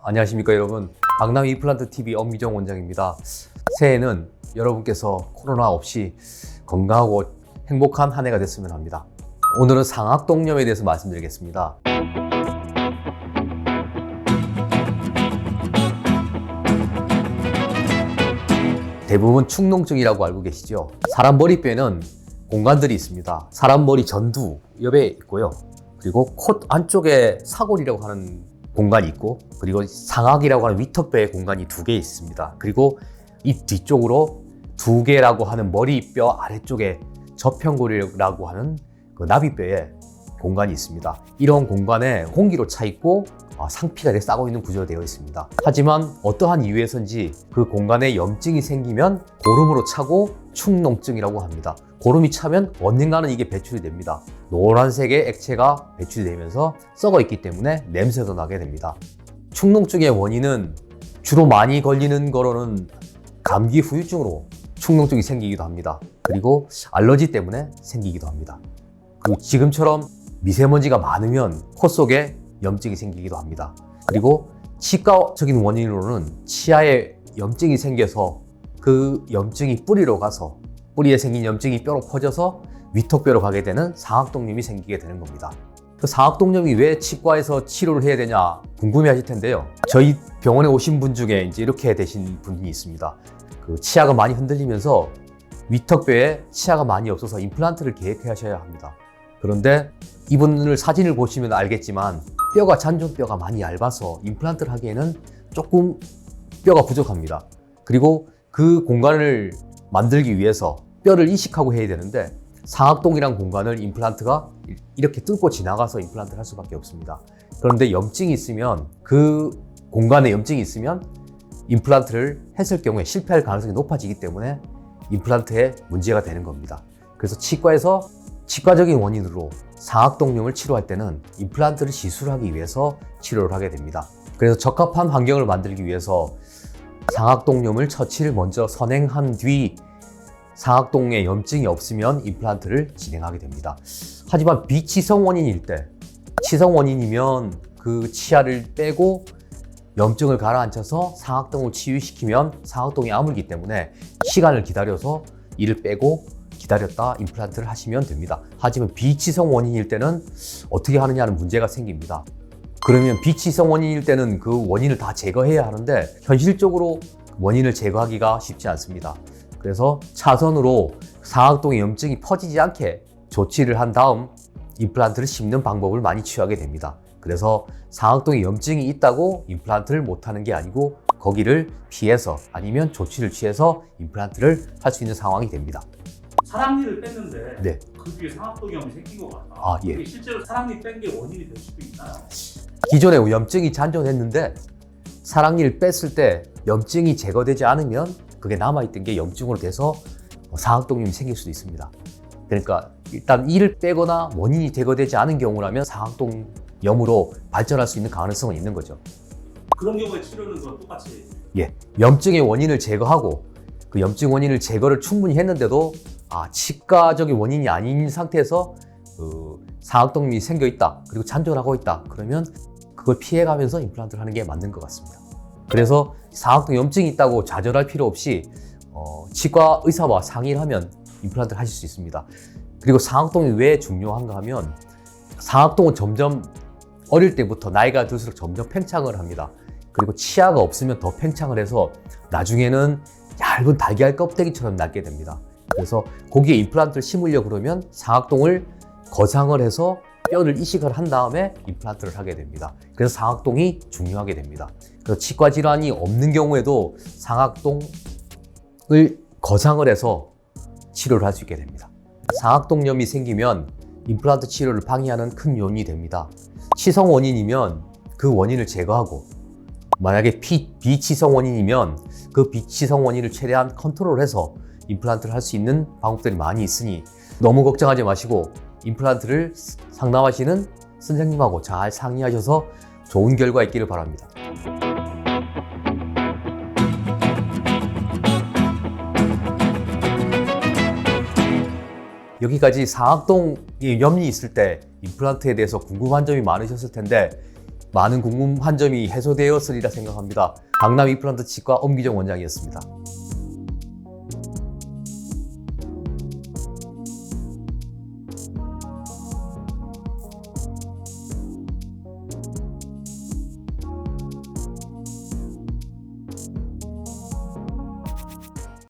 안녕하십니까 여러분, 강남 이플란트TV 엄미정 원장입니다. 새해에는 여러분께서 코로나 없이 건강하고 행복한 한 해가 됐으면 합니다. 오늘은 상악동염에 대해서 말씀드리겠습니다. 대부분 축농증이라고 알고 계시죠? 사람 머리뼈에는 공간들이 있습니다. 사람 머리 전두 옆에 있고요, 그리고 콧 안쪽에 사골이라고 하는 공간이 있고, 그리고 상악이라고 하는 위턱뼈의 공간이 2개 있습니다. 그리고 이 뒤쪽으로 2개라고 하는 머리뼈 아래쪽에 저평골이라고 하는 그 나비뼈에 공간이 있습니다. 이런 공간에 공기로 차 있고 상피가 이렇게 싸고 있는 구조로 되어 있습니다. 하지만 어떠한 이유에서인지 그 공간에 염증이 생기면 고름으로 차고 축농증이라고 합니다. 고름이 차면 언젠가는 이게 배출이 됩니다. 노란색의 액체가 배출이 되면서 썩어 있기 때문에 냄새도 나게 됩니다. 축농증의 원인은 주로 많이 걸리는 거로는 감기 후유증으로 축농증이 생기기도 합니다. 그리고 알러지 때문에 생기기도 합니다. 그리고 지금처럼 미세먼지가 많으면 코 속에 염증이 생기기도 합니다. 그리고 치과적인 원인으로는 치아에 염증이 생겨서 그 염증이 뿌리로 가서 뿌리에 생긴 염증이 뼈로 퍼져서 위턱뼈로 가게 되는 상악동염이 생기게 되는 겁니다. 그 상악동염이 왜 치과에서 치료를 해야 되냐 궁금해 하실 텐데요. 저희 병원에 오신 분 중에 이제 이렇게 되신 분이 있습니다. 그 치아가 많이 흔들리면서 위턱뼈에 치아가 많이 없어서 임플란트를 계획하셔야 합니다. 그런데 이분을 사진을 보시면 알겠지만 뼈가 잔존뼈가 많이 얇아서 임플란트를 하기에는 조금 뼈가 부족합니다. 그리고 그 공간을 만들기 위해서 뼈를 이식하고 해야 되는데 상악동이란 공간을 임플란트가 이렇게 뚫고 지나가서 임플란트를 할 수밖에 없습니다. 그런데 염증이 있으면, 그 공간에 염증이 있으면 임플란트를 했을 경우에 실패할 가능성이 높아지기 때문에 임플란트에 문제가 되는 겁니다. 그래서 치과에서 치과적인 원인으로 상악동염을 치료할 때는 임플란트를 시술하기 위해서 치료를 하게 됩니다. 그래서 적합한 환경을 만들기 위해서 상악동염을 처치를 먼저 선행한 뒤 상악동에 염증이 없으면 임플란트를 진행하게 됩니다. 하지만 비치성 원인일 때, 치성 원인이면 그 치아를 빼고 염증을 가라앉혀서 상악동을 치유시키면 상악동이 아물기 때문에 시간을 기다려서 이를 빼고 기다렸다 임플란트를 하시면 됩니다. 하지만 비치성 원인일 때는 어떻게 하느냐는 문제가 생깁니다. 그러면 비치성 원인일 때는 그 원인을 다 제거해야 하는데 현실적으로 원인을 제거하기가 쉽지 않습니다. 그래서 차선으로 상악동의 염증이 퍼지지 않게 조치를 한 다음 임플란트를 심는 방법을 많이 취하게 됩니다. 그래서 상악동에 염증이 있다고 임플란트를 못하는 게 아니고 거기를 피해서 아니면 조치를 취해서 임플란트를 할 수 있는 상황이 됩니다. 사랑니를 뺐는데 네. 그 뒤에 상악동염이 생긴 것 같다. 예. 이게 실제로 사랑니 뺀 게 원인이 될 수도 있나요? 기존에 염증이 잔존했는데 사랑니를 뺐을 때 염증이 제거되지 않으면 그게 남아있던 게 염증으로 돼서 상악동염이 생길 수도 있습니다. 그러니까 일단 이를 빼거나 원인이 제거되지 않은 경우라면 상악동염으로 발전할 수 있는 가능성은 있는 거죠. 그런 경우에 치료는 또 똑같이? 예, 염증의 원인을 제거하고 그 염증 원인을 제거를 충분히 했는데도 치과적인 원인이 아닌 상태에서 상악동염이 생겨 있다, 그리고 잔존하고 있다, 그러면 그걸 피해가면서 임플란트를 하는 게 맞는 것 같습니다. 그래서 상악동 염증이 있다고 좌절할 필요 없이 치과 의사와 상의를 하면 임플란트를 하실 수 있습니다. 그리고 상악동이 왜 중요한가 하면 상악동은 점점 어릴 때부터 나이가 들수록 점점 팽창을 합니다. 그리고 치아가 없으면 더 팽창을 해서 나중에는 얇은 달걀 껍데기처럼 낫게 됩니다. 그래서 거기에 임플란트를 심으려고 그러면 상악동을 거상을 해서 뼈를 이식을 한 다음에 임플란트를 하게 됩니다. 그래서 상악동이 중요하게 됩니다. 그래서 치과 질환이 없는 경우에도 상악동을 거상을 해서 치료를 할 수 있게 됩니다. 상악동염이 생기면 임플란트 치료를 방해하는 큰 요인이 됩니다. 치성 원인이면 그 원인을 제거하고, 만약에 비치성 원인이면 그 비치성 원인을 최대한 컨트롤해서 임플란트를 할 수 있는 방법들이 많이 있으니 너무 걱정하지 마시고 임플란트를 상담하시는 선생님하고 잘 상의하셔서 좋은 결과 있기를 바랍니다. 여기까지 상악동에 염이 있을 때 임플란트에 대해서 궁금한 점이 많으셨을 텐데 많은 궁금한 점이 해소되었으리라 생각합니다. 강남 임플란트 치과 엄기정 원장이었습니다.